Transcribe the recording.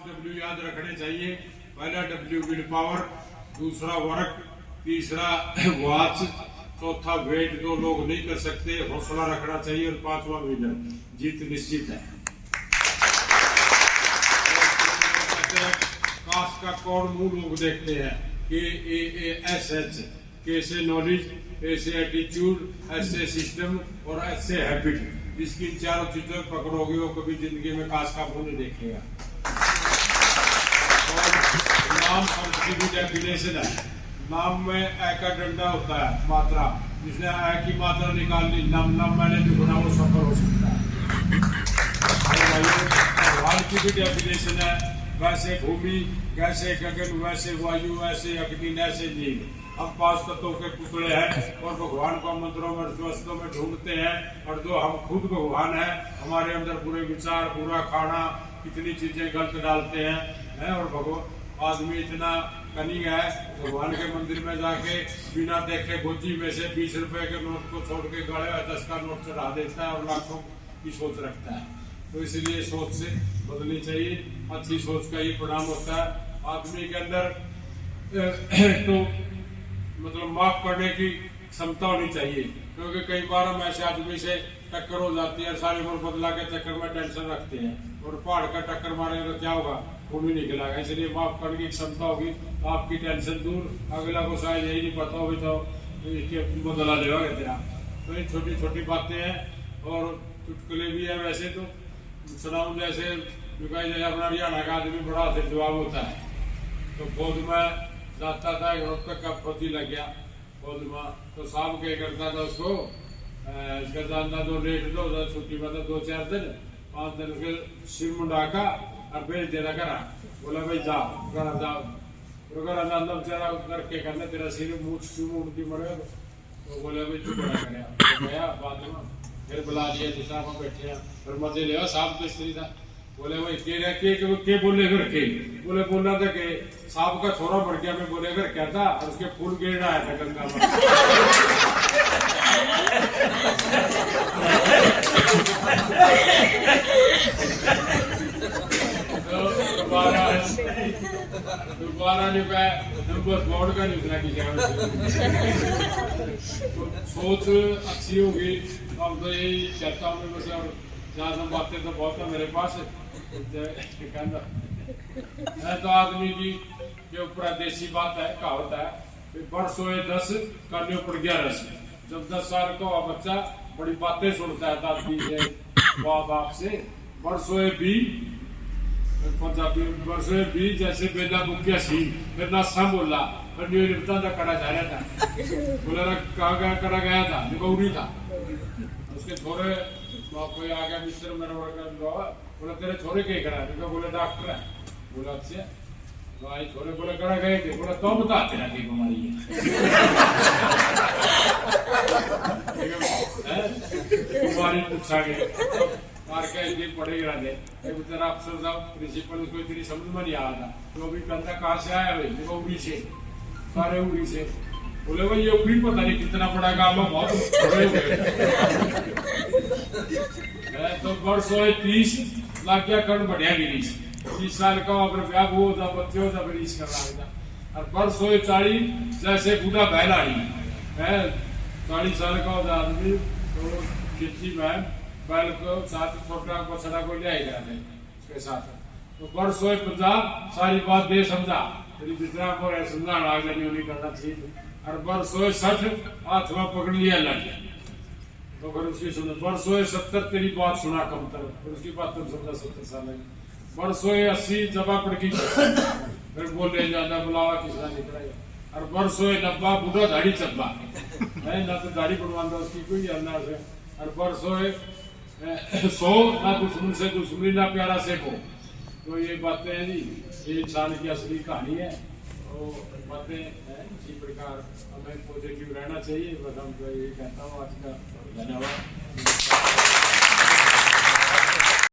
W याद रखने चाहिए। पहला डब्ल्यू विल पावर, दूसरा वर्क, तीसरा वॉच, चौथा वेट, जो लोग नहीं कर सकते हौसला रखना चाहिए, और पांचवा विनर, जीत निश्चित है। कास्ट का कौन मुंह लोग देखते हैं कि KASH, K से नॉलेज, A से एटीट्यूड, S से सिस्टम और S से हैबिट। इसकी चारों चीजों पकड़ोगे वो कभी जिंदगी में कास्ट का मुंह नहीं देखेगा। और नाम और उसकी भी डेफिनेशन है। नाम में ए का डंडा होता है मात्रा, जिसने ए की मात्रा निकाल ली, नम नम मैंने दुगुना वो सफर हो सकता है। भगवान की भी डेफिनेशन है, वैसे भूमि, कैसे गगन, वैसे वायु, वैसे अग्नि, ऐसे नील। हम 5 तत्वों के टुकड़े हैं और भगवान को मंत्रों में वस्तुओं में ढूंढते हैं, और जो हम खुद भगवान है, हमारे अंदर बुरे विचार, बुरा खाना, कितनी चीजें गलत डालते हैं। और भगवान आदमी इतना कनिंग है, भगवान के मंदिर में जाके बिना देखे गोजी में से 20 रुपए के नोट को छोड़ के गले 10 का नोट चढ़ा देता है और लाखों की सोच रखता है। तो इसलिए सोच से बदलनी चाहिए। अच्छी सोच का ही परिणाम होता है। आदमी के अंदर तो मतलब माफ करने की क्षमता होनी चाहिए, क्योंकि कई बार हम ऐसे आदमी से टक्कर हो जाती है, सारी उम्र बदला के चक्कर में टेंशन रखते हैं, और पहाड़ का टक्कर मारेंगे तो क्या होगा, खून ही निकलेगा। इसलिए माफ करने की क्षमता होगी, आपकी टेंशन दूर, अगला को शायद यही नहीं पता होगी तो बदला लेगा तेरा। तो ये छोटी छोटी बातें हैं और चुटकुले भी है। वैसे तो सुनाऊं जैसे अपना हरियाणा का आदमी बड़ा से जवाब होता है। तो फौज में जाता था, रोक का फौजी लग गया फौज में, तो साहब क्या करता था उसको, इसका जानना दो लेट दो, छुट्टी में 2-4 दिन 5 दिन उसके सिर मुंडा का और भेज देना करा। बोला भाई जाओ घर जाओ, तो बेचारा करके करना तेरा सिर मुंह मरे। तो बोले भाई तू बड़ा करे गया। बाद में फिर बुला लिया, दिशा में बैठे फिर मजे ले साहब तो स्त्री था। बोले भाई के बोले घर के, बोले बोला था कि साहब का छोरा बढ़ गया, मैं बोले घर क्या था, और उसके फूल गिर रहा है गंगा में। दोबारा नहीं पाया, बस बोर्ड का नहीं उतना की सोच अच्छी होगी। अब तो यही कहता हूँ मैं, बस और जहाँ से बातें तो बहुत है मेरे पास। तो आदमी की जो ऊपर देसी बात है, कहावत है, वर्ष होए 10 करने पड़ गया रस। जब 10 साल का बच्चा बड़ी बातें सुनता है दादी से, माँ बाप से, वर्ष होए 20 पंजाबी वर्ष होए 20 जैसे बेला बुकिया सी, फिर ना सब बोला, फिर न्यू निपटा था कड़ा जा रहा था। बोला कहाँ गया, कड़ा गया था, निगौरी था। उसके थोड़े कोई आ गया मिस्टर मेरा बोला तेरे छोरे क्या करा, बोले डॉक्टर है। बोला अच्छा, भाई छोरे बोले कड़ा गए थे। बोला तो बता तेरा की बीमारी है। बीमारी पूछा गया मार के एक दिन पढ़े गिरा दे, तेरा अफसर था प्रिंसिपल, उसको इतनी समझ में नहीं आ रहा। तो अभी कहता कहाँ से आया भाई, देखो उड़ी से, सारे उड़ी से। बोले भाई ये उड़ी पता नहीं कितना बड़ा काम है, बहुत बड़े हो गए। तो वर्ष होए 30 लाख क्या करोड़ बढ़िया गिरीश, 30 साल का अगर ब्याह होता, बच्चे होता, गिरीश कर रहा था। और वर्ष होए 40 जैसे बूढ़ा बैलाड़ी है, 40 साल का होता आदमी, तो खेती में बैल को साथ छोटा बछड़ा को ले आएगा उसके साथ। तो वर्ष होए 50 सारी बात दे समझा, तेरी विश्राम को समझा आग नहीं करना चाहिए। और वर्ष होए 60 हाथ में पकड़ लिया लड़िया, तो फिर उसकी सुनो। वर्ष होए 70 तेरी बात सुना कमतर, फिर उसकी बात तुम समझा 70 साल लगी। वर्ष होए 80 जबा पड़ गई, फिर बोल रहे ज्यादा बुलावा किसका निकला। और वर्ष होए 90 बूढ़ा दाढ़ी चब्बा है, ना तो दाढ़ी बनवाता उसकी कोई अन्ना से। और वर्ष होए 100 ना दुश्मन से दुश्मनी, ना प्यारा से को। तो ये बातें हैं जी, ये इंसान की असली कहानी है। तो बातें हैं इसी प्रकार हमें पॉजिटिव रहना चाहिए। बस हम तो ये कहता हूँ आज का धन्यवाद।